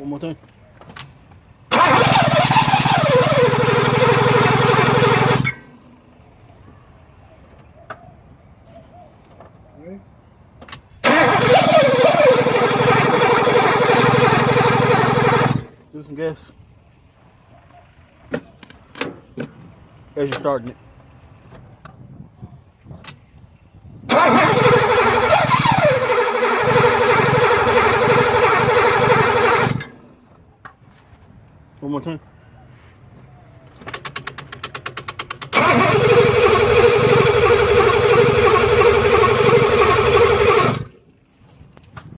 One more time. Right. Do some gas. As you're starting it. One more time.